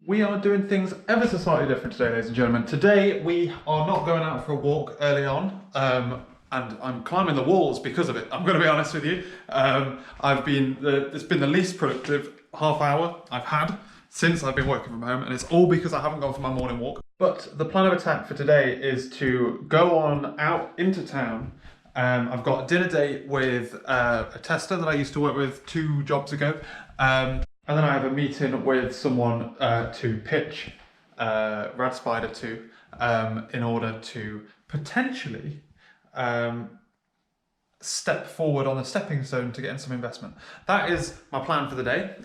We are doing things ever so slightly different today, ladies and gentlemen. Today we are not going out for a walk early on, and I'm climbing the walls because of it. I'm going to be honest with you. It's been the least productive half hour I've had since I've been working from home, and it's all because I haven't gone for my morning walk. But the plan of attack for today is to go on out into town. I've got a dinner date with a tester that I used to work with 2 jobs ago. And then I have a meeting with someone to pitch RadSpider to in order to potentially step forward on the stepping stone to get in some investment. That is my plan for the day.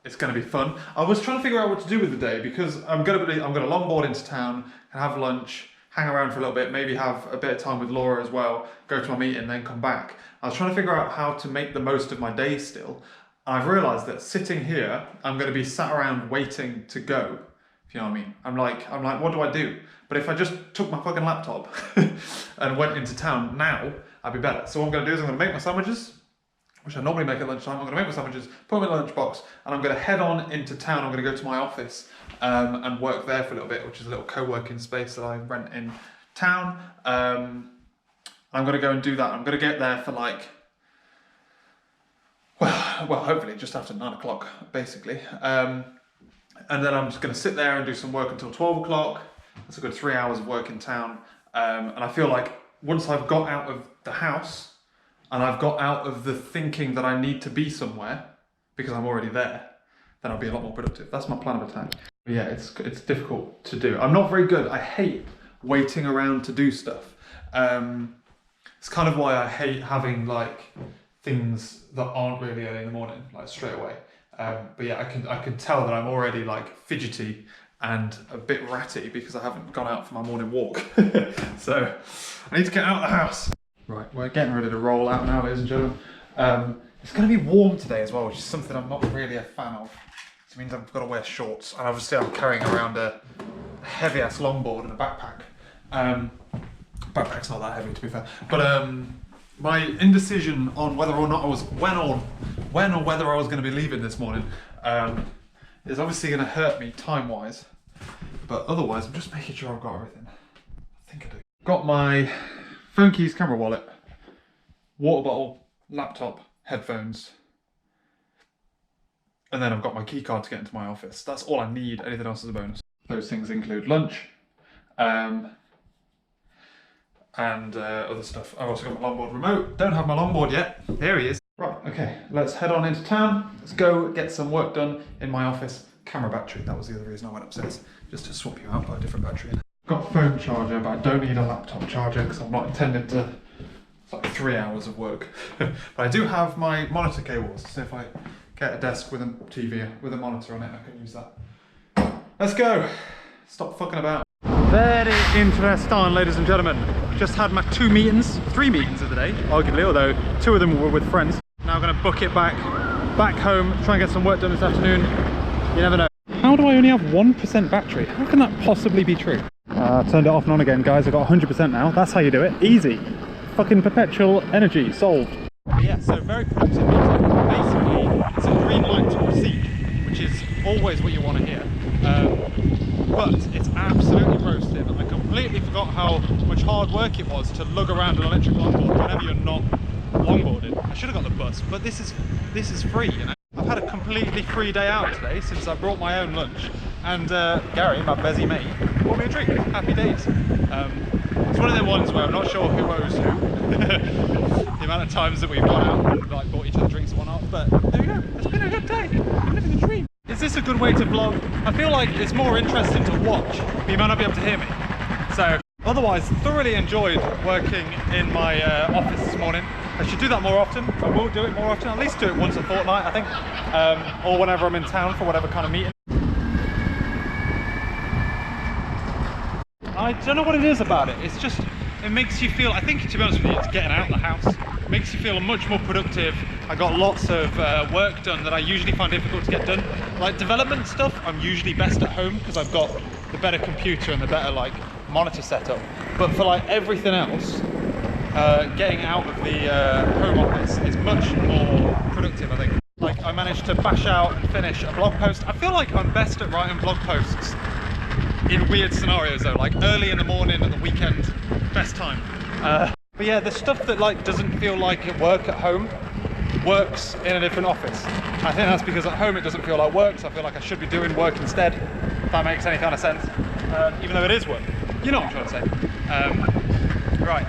It's going to be fun. I was trying to figure out what to do with the day because I'm going to longboard into town and have lunch, hang around for a little bit, maybe have a bit of time with Laura as well, go to my meeting, then come back. I was trying to figure out how to make the most of my day still. I've realised that sitting here, I'm going to be sat around waiting to go, if you know what I mean. I'm like, what do I do? But if I just took my fucking laptop and went into town now, I'd be better. So what I'm going to do is I'm going to make my sandwiches, which I normally make at lunchtime. I'm going to make my sandwiches, put them in the lunchbox, and I'm going to head on into town. I'm going to go to my office and work there for a little bit, which is a little co-working space that I rent in town. I'm going to go and do that. I'm going to get there for like, well, hopefully just after 9 o'clock, basically. And then I'm just going to sit there and do some work until 12 o'clock. That's a good 3 hours of work in town. And I feel like once I've got out of the house and I've got out of the thinking that I need to be somewhere because I'm already there, then I'll be a lot more productive. That's my plan of attack. But yeah, it's difficult to do. I'm not very good. I hate waiting around to do stuff. It's kind of why I hate having like things that aren't really early in the morning, like straight away. But yeah, I can tell that I'm already like fidgety and a bit ratty because I haven't gone out for my morning walk. So I need to get out of the house. Right, we're getting ready to roll out now, ladies and gentlemen. It's going to be warm today as well, which is something I'm not really a fan of. It means I've got to wear shorts, and obviously I'm carrying around a heavy ass longboard and a backpack. Backpack's not that heavy, to be fair, but my indecision on whether or not I was when or whether I was going to be leaving this morning is obviously going to hurt me time-wise, but otherwise I'm just making sure I've got everything. I think I do. Got my phone keys, camera wallet, water bottle, laptop, headphones, and then I've got my key card to get into my office. That's all I need. Anything else is a bonus. Those things include lunch, and other stuff. I've also got my longboard remote. Don't have my longboard yet. There he is. Right, okay, let's head on into town. Let's go get some work done in my office. Camera battery, that was the other reason I went upstairs, just to swap you out by a different battery. Got a phone charger, but I don't need a laptop charger because I'm not intending to, it's like 3 hours of work. But I do have my monitor cables, so if I get a desk with a TV, with a monitor on it, I can use that. Let's go. Stop fucking about. Very interesting, ladies and gentlemen. Just had my 3 meetings of the day, arguably, although 2 of them were with friends. Now I'm going to book it back home, try and get some work done this afternoon. You never know. How do I only have 1% battery? How can that possibly be true? I turned it off and on again, guys. I've got 100% now. That's how you do it. Easy. Fucking perpetual energy. Solved. Yeah, so very productive meeting. Basically, it's a green light to proceed, which is always what you want to hear. But it's absolutely roasting. I completely forgot how much hard work it was to lug around an electric longboard whenever you're not longboarding. I should have got the bus, but this is free, you know. I've had a completely free day out today since I brought my own lunch, and Gary, my busy mate, bought me a drink. Happy days. It's one of them ones where I'm not sure who owes who. The amount of times that we've gone out and like bought each other drinks and whatnot, but there you go. It's been a good day. I'm living the dream. Is this a good way to vlog? I feel like it's more interesting to watch, but you might not be able to hear me. So, otherwise, thoroughly enjoyed working in my office this morning. I should do that more often. I will do it more often, at least do it once a fortnight, I think, or whenever I'm in town for whatever kind of meeting. I don't know what it is about it. It's just, it makes you feel, I think, to be honest with you, it's getting out of the house. It makes you feel much more productive. I got lots of work done that I usually find difficult to get done. Like development stuff, I'm usually best at home because I've got the better computer and the better like monitor setup. But for like everything else, getting out of the home office is much more productive, I think. Like, I managed to bash out and finish a blog post. I feel like I'm best at writing blog posts in weird scenarios though, like early in the morning and the weekend, best time. But yeah, the stuff that like doesn't feel like it work at home works in a different office. I think that's because at home it doesn't feel like work, so I feel like I should be doing work instead, if that makes any kind of sense, even though it is work. You know what I'm trying to say. Right,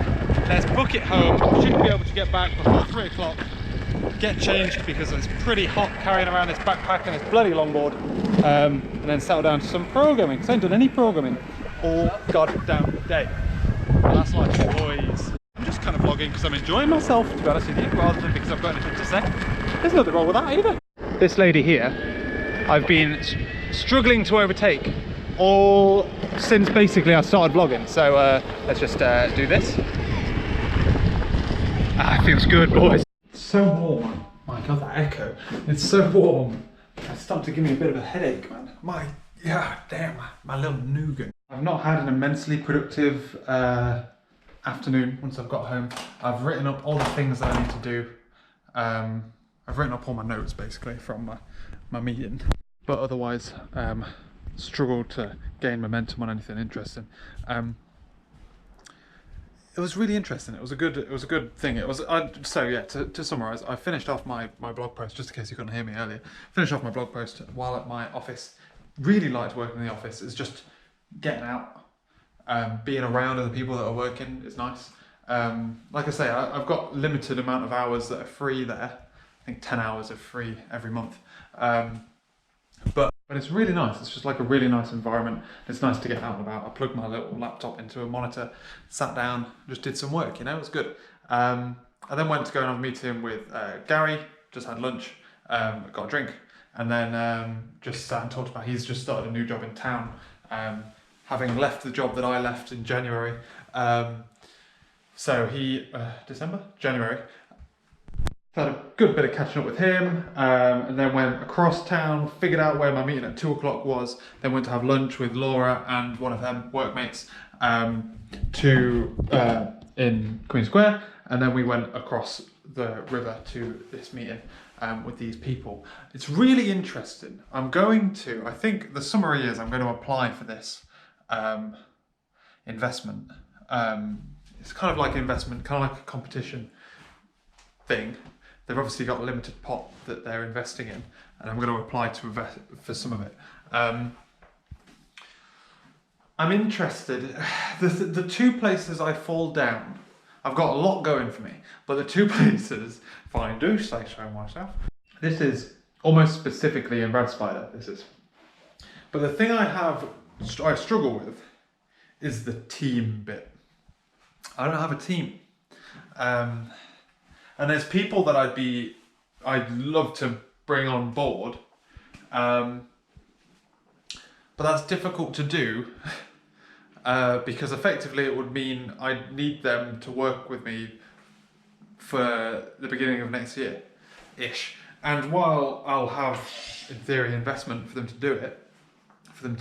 let's book it home. I should be able to get back before 3 o'clock, get changed because it's pretty hot carrying around this backpack and this bloody longboard, and then settle down to some programming, because I haven't done any programming all goddamn day. And that's like, boys. I'm just kind of vlogging because I'm enjoying myself, to be honest with you, rather than because I've got anything to say. There's nothing wrong with that either. This lady here, I've been struggling to overtake all since basically I started vlogging. So let's just do this. Ah, it feels good, boys. It's so warm. My God, that echo. It's so warm. It's starting to give me a bit of a headache, man. Yeah, damn, my little nougat. I've not had an immensely productive afternoon once I've got home. I've written up all the things that I need to do. I've written up all my notes basically from my meeting, but otherwise struggled to gain momentum on anything interesting. It was really interesting. It was a good thing. So yeah, to summarise, I finished off my blog post, just in case you couldn't hear me earlier. Finished off my blog post while at my office. Really liked working in the office. It's just getting out, being around other people that are working is nice. Like I say, I've got limited amount of hours that are free there. I think 10 hours are free every month. But it's really nice. It's just like a really nice environment. It's nice to get out and about. I plugged my little laptop into a monitor, sat down, just did some work, you know, it was good. I then went to go and have a meeting with Gary, just had lunch, got a drink, and then just sat and talked about, he's just started a new job in town, having left the job that I left in January. So he, January. Had a good bit of catching up with him, and then went across town, figured out where my meeting at 2 o'clock was, then went to have lunch with Laura and one of them workmates in Queen Square, and then we went across the river to this meeting with these people. It's really interesting. I think the summary is I'm going to apply for this investment. It's kind of like investment, kind of like a competition thing. They've obviously got a limited pot that they're investing in, and I'm going to apply to invest for some of it. I'm interested. The two places I fall down, I've got a lot going for me, but the two places, if I do say so myself, this is almost specifically in RadSpider, this is. But the thing I struggle with is the team bit. I don't have a team. And there's people that I'd love to bring on board, but that's difficult to do because effectively it would mean I'd need them to work with me for the beginning of next year-ish. And while I'll have, in theory, investment for them to do it, for them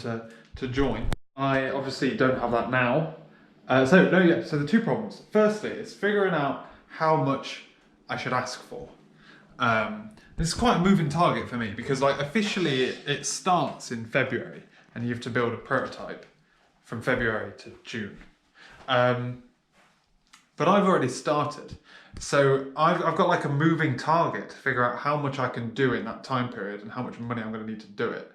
to join, I obviously don't have that now. So the two problems. Firstly, it's figuring out how much I should ask for. This is quite a moving target for me because like officially it starts in February and you have to build a prototype from February to June. But I've already started. So I've got like a moving target to figure out how much I can do in that time period and how much money I'm going to need to do it.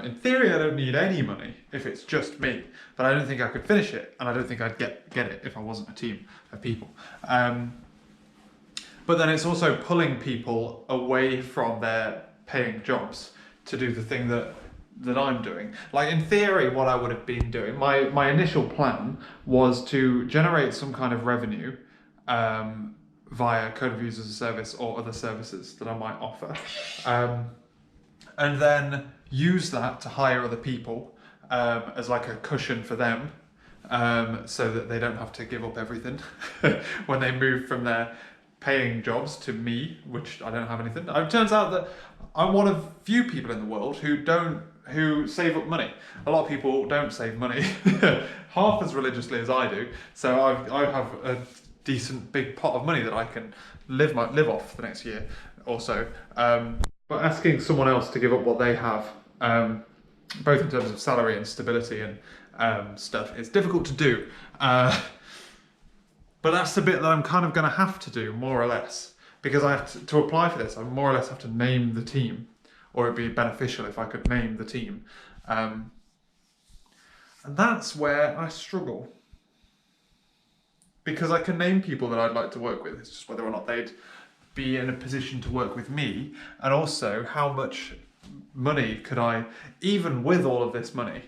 In theory, I don't need any money if it's just me, but I don't think I could finish it, and I don't think I'd get it if I wasn't a team of people. But then it's also pulling people away from their paying jobs to do the thing that I'm doing. Like in theory, what I would have been doing, my initial plan was to generate some kind of revenue via Code Reviews as a service or other services that I might offer. And then use that to hire other people as like a cushion for them, so that they don't have to give up everything when they move from their paying jobs to me, which I don't have anything. It turns out that I'm one of few people in the world who save up money. A lot of people don't save money half as religiously as I do, so I have a decent big pot of money that I can live off the next year or so. But asking someone else to give up what they have, both in terms of salary and stability and stuff, it's difficult to do. But that's the bit that I'm kind of going to have to do, more or less. Because I have to apply for this, I more or less have to name the team. Or it'd be beneficial if I could name the team. And that's where I struggle. Because I can name people that I'd like to work with, it's just whether or not they'd be in a position to work with me, and also how much money could I, even with all of this money,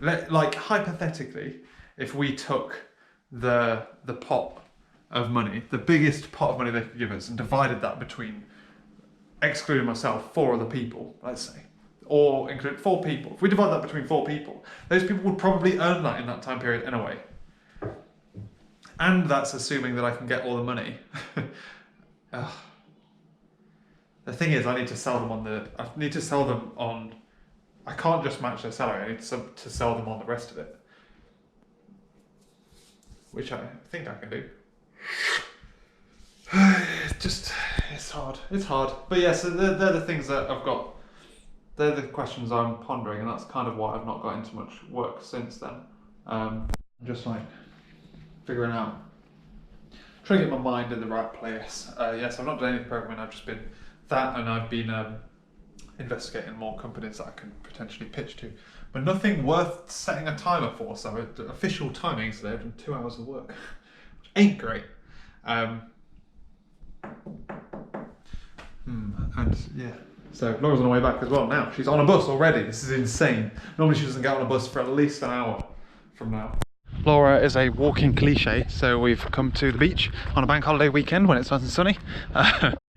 like hypothetically, if we took the pot of money, the biggest pot of money they could give us, and divided that between, excluding myself, 4 other people, let's say, or include 4 people. If we divide that between 4 people, those people would probably earn that in that time period anyway. And that's assuming that I can get all the money. The thing is, I need to sell them on I can't just match their salary, I need to sell them on the rest of it. Which I think I can do. It's hard. But yeah, so they're the things that I've got, they're the questions I'm pondering, and that's kind of why I've not got into much work since then. Just like figuring out, trying to get my mind in the right place. Yes, I've not done any programming, I've just been that, and I've been investigating more companies that I can potentially pitch to, but nothing worth setting a timer for. So official timings, they've done 2 hours of work, which ain't great. And yeah, so Laura's on her way back as well now. She's on a bus already. This is insane. Normally she doesn't get on a bus for at least an hour from now. Laura is a walking cliche, so we've come to the beach on a bank holiday weekend when it's nice and sunny.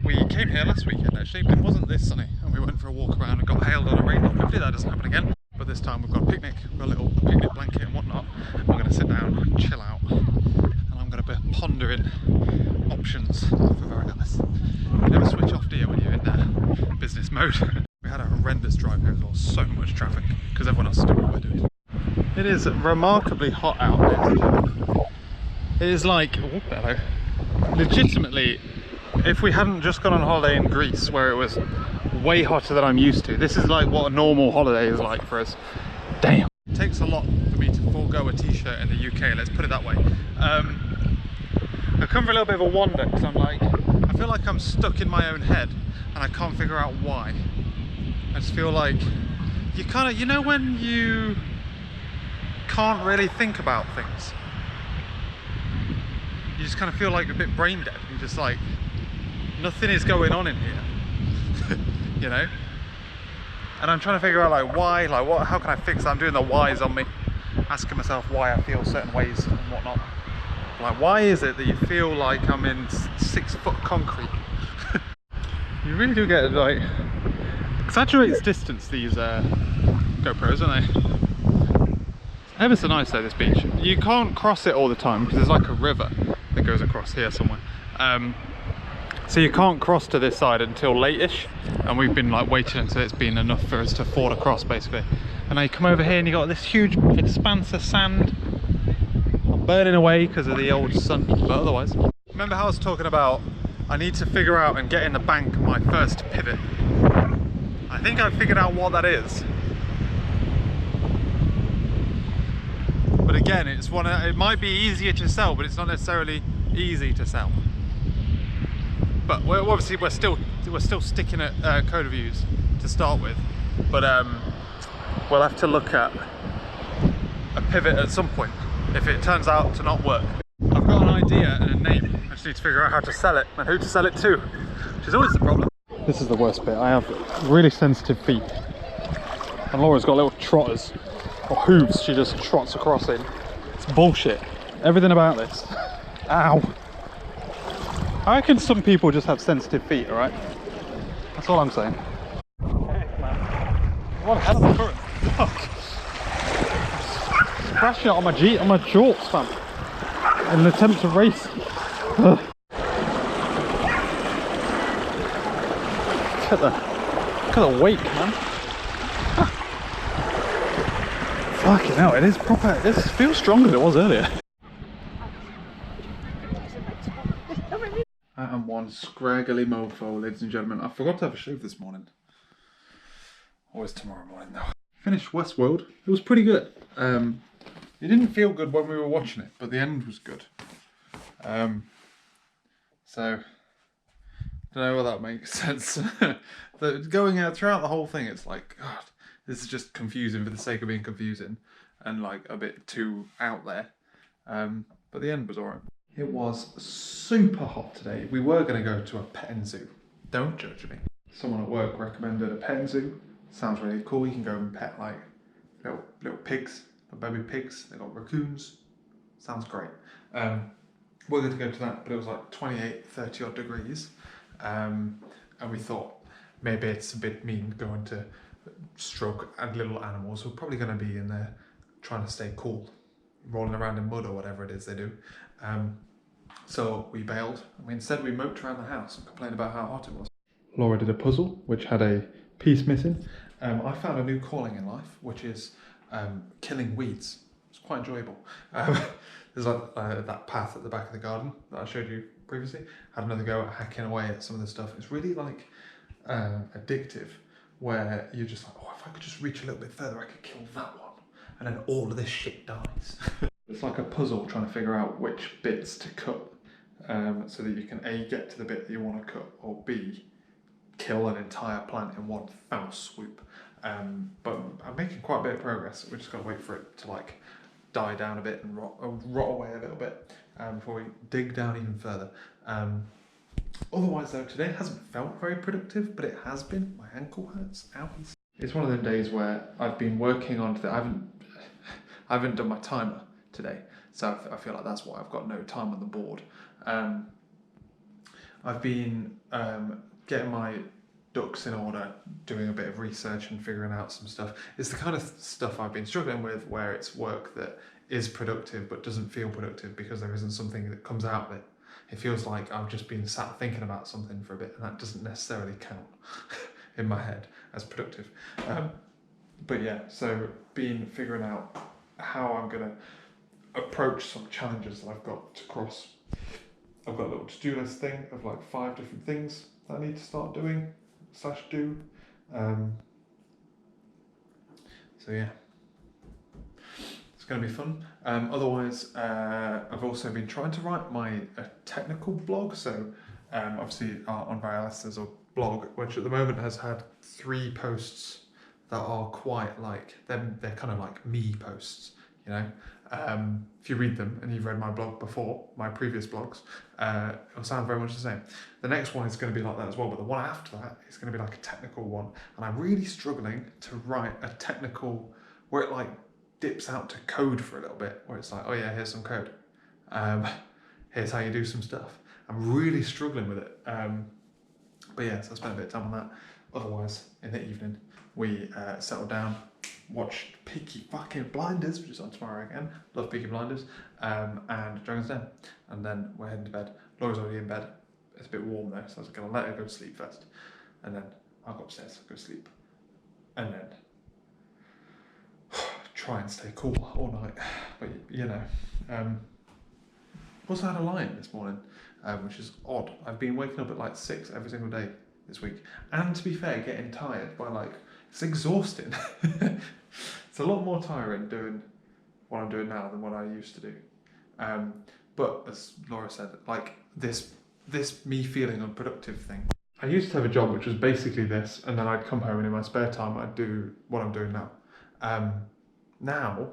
We came here last weekend actually, but it wasn't this sunny, and we went for a walk around and got hailed on a rainbow. Hopefully that doesn't happen again. But this time we've got a picnic, we've got a little picnic blanket and whatnot. We're going to sit down and chill out, and I'm going to be pondering options for Variegalis. You never switch off, do you, when you're in business mode? We had a horrendous drive here as well, so much traffic, because everyone else is doing what we're doing. It is remarkably hot out, ladies and gentlemen. It is like, oh, hello. Legitimately, if we hadn't just gone on holiday in Greece where it was way hotter than I'm used to, this is like what a normal holiday is like for us. Damn. It takes a lot for me to forego a t-shirt in the UK, let's put it that way. I've come for a little bit of a wander because I'm like, I feel like I'm stuck in my own head and I can't figure out why. I just feel like you kind of, you know, when you can't really think about things, you just kind of feel like a bit brain dead. You're just like, nothing is going on in here. You know, and I'm trying to figure out like why, like what, how can I fix that? I'm doing the whys on me, asking myself why I feel certain ways and whatnot. Like, why is it that you feel like I'm in 6-foot concrete? You really do get like, exaggerates distance, these GoPros, don't they? Ever so nice though, this beach. You can't cross it all the time because there's like a river that goes across here somewhere. So you can't cross to this side until late-ish, and we've been like waiting until it's been enough for us to ford across basically. And now you come over here and you got this huge expanse of sand. I'm burning away because of the old sun, but otherwise. Remember how I was talking about I need to figure out and get in the bank my first pivot? I think I've figured out what that is. But again, it's one. It might be easier to sell, but it's not necessarily easy to sell. But obviously we're still sticking at code reviews to start with, but we'll have to look at a pivot at some point if it turns out to not work. I've got an idea and a name. I just need to figure out how to sell it and who to sell it to, which is always the problem. This is the worst bit. I have really sensitive feet, and Laura's got little trotters or hooves she just trots across in. It's bullshit. Everything about this. Ow. I reckon some people just have sensitive feet, alright? That's all I'm saying. Heck, man. What a hell of a current. Fuck. Crashing it on my shorts, fam. In an attempt to race. Look at the wake, man. Fucking hell, it is proper. This feels stronger than it was earlier. one scraggly mofo, ladies and gentlemen. I forgot to have a shave this morning. Always tomorrow morning though. Finished Westworld. It was pretty good. It didn't feel good when we were watching it, but the end was good. So, I don't know whether that makes sense. Going out throughout the whole thing, it's like, God, this is just confusing for the sake of being confusing and like a bit too out there. But the end was alright. It was super hot today. We were going to go to a petting zoo. Don't judge me. Someone at work recommended a petting zoo. Sounds really cool. You can go and pet like little pigs, little baby pigs. They got raccoons. Sounds great. We're going to go to that, but it was like 28, 30 odd degrees. And we thought maybe it's a bit mean going to stroke and little animals. We're probably going to be in there trying to stay cool, rolling around in mud or whatever it is they do. So we bailed. Instead we moped around the house and complained about how hot it was. Laura did a puzzle which had a piece missing. I found a new calling in life, which is killing weeds. It's quite enjoyable. There's like that path at the back of the garden that I showed you previously. Had another go at hacking away at some of the stuff. It's really like addictive, where you're just like, oh, if I could just reach a little bit further, I could kill that one, and then all of this shit dies. It's like a puzzle trying to figure out which bits to cut, so that you can A, get to the bit that you want to cut, or B, kill an entire plant in one foul swoop. But I'm making quite a bit of progress. We're just got to wait for it to like die down a bit and rot away a little bit before we dig down even further. Otherwise though, today hasn't felt very productive, but it has been. My ankle hurts. Ow. It's one of them days where I've been working on I haven't done my timer today, so I feel like that's why I've got no time on the board. I've been getting my ducks in order, doing a bit of research and figuring out some stuff. It's the kind of stuff I've been struggling with, where it's work that is productive but doesn't feel productive because there isn't something that comes out of it. It feels like I've just been sat thinking about something for a bit, and that doesn't necessarily count in my head as productive. But yeah, so figuring out how I'm gonna approach some challenges that I've got to cross. I've got a little to-do list thing of like 5 different things that I need to start doing / do. So yeah, it's going to be fun. Otherwise, I've also been trying to write my technical blog. So obviously on Viralist there's a blog which at the moment has had 3 posts that are quite like, they're kind of like me posts, you know. If you read them and you've read my blog before, my previous blogs, it'll sound very much the same. The next one is going to be like that as well, but the one after that is going to be like a technical one. And I'm really struggling to write a technical, where it like dips out to code for a little bit, where it's like, oh yeah, here's some code. Here's how you do some stuff. I'm really struggling with it. But yeah, so I spent a bit of time on that. Otherwise, in the evening, we settled down, watched Peaky fucking Blinders, which is on tomorrow again. Love Peaky Blinders. And Dragon's Den. And then we're heading to bed. Laura's already in bed. It's a bit warm though, so I was going to let her go to sleep first. And then I'll go upstairs, go to sleep. And then try and stay cool all night. But you know. Also had a lie-in this morning, which is odd. I've been waking up at like 6 every single day this week. And to be fair, getting tired by like, it's exhausting. It's a lot more tiring doing what I'm doing now than what I used to do. But as Laura said, like this me feeling unproductive thing. I used to have a job which was basically this, and then I'd come home and in my spare time I'd do what I'm doing now. Now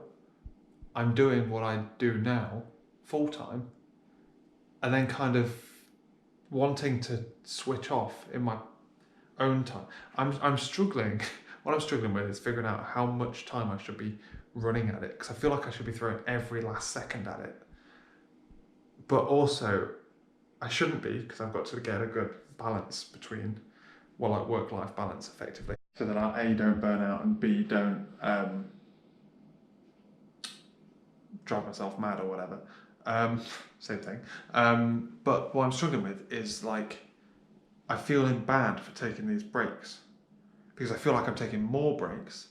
I'm doing what I do now full time, and then kind of wanting to switch off in my own time. I'm struggling. What I'm struggling with is figuring out how much time I should be running at it, because I feel like I should be throwing every last second at it. But also, I shouldn't be, because I've got to get a good balance between, well, like work-life balance effectively, so that I A, don't burn out, and B, don't drive myself mad or whatever. Same thing. But what I'm struggling with is like, I feel bad for taking these breaks, because I feel like I'm taking more breaks,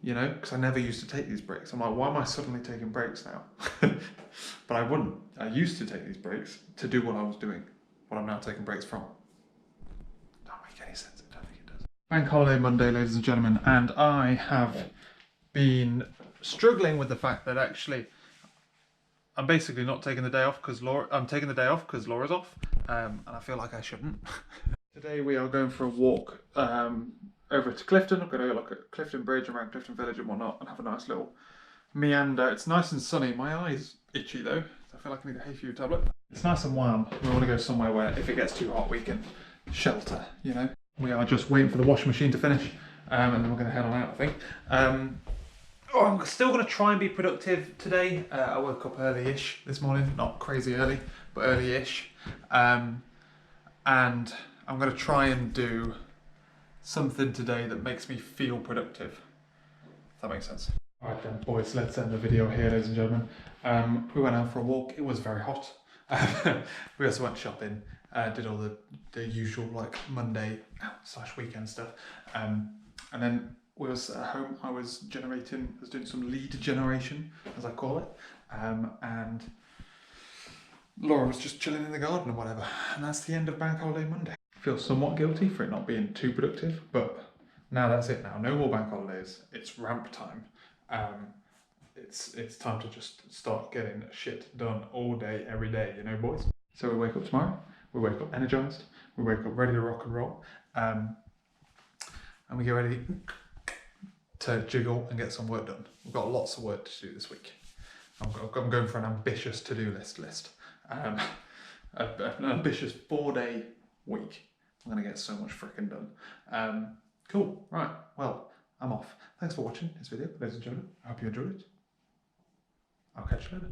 you know, because I never used to take these breaks. I'm like, why am I suddenly taking breaks now? But I wouldn't. I used to take these breaks to do what I was doing, what I'm now taking breaks from. Don't make any sense. I don't think it does. Bank holiday Monday, ladies and gentlemen, and I have been struggling with the fact that actually I'm basically not taking the day off because I'm taking the day off because Laura's off, and I feel like I shouldn't. Today we are going for a walk over to Clifton. I'm going to look at Clifton Bridge, around Clifton Village and whatnot, and have a nice little meander. It's nice and sunny. My eye's itchy though. I feel like I need a hay fever tablet. It's nice and warm. We want to go somewhere where if it gets too hot we can shelter, you know. We are just waiting for the washing machine to finish, and then we're going to head on out, I think. I'm still going to try and be productive today. I woke up early-ish this morning, not crazy early, but early-ish. And I'm going to try and do something today that makes me feel productive. If that makes sense. Alright then, boys, let's end the video here, ladies and gentlemen. We went out for a walk. It was very hot. We also went shopping, did all the usual like Monday / weekend stuff. And then we was at home. I was doing some lead generation, as I call it. And Laura was just chilling in the garden or whatever. And that's the end of Bank Holiday Monday. I feel somewhat guilty for it not being too productive, but now that's it now. No more bank holidays. It's ramp time. It's time to just start getting shit done all day, every day, you know, boys. So we wake up tomorrow, we wake up energized, we wake up ready to rock and roll, and we get ready to jiggle and get some work done. We've got lots of work to do this week. I'm going for an ambitious to-do list. An ambitious 4-day week. I'm going to get so much freaking done. Cool, right, well, I'm off. Thanks for watching this video, ladies and gentlemen. I hope you enjoyed it. I'll catch you later.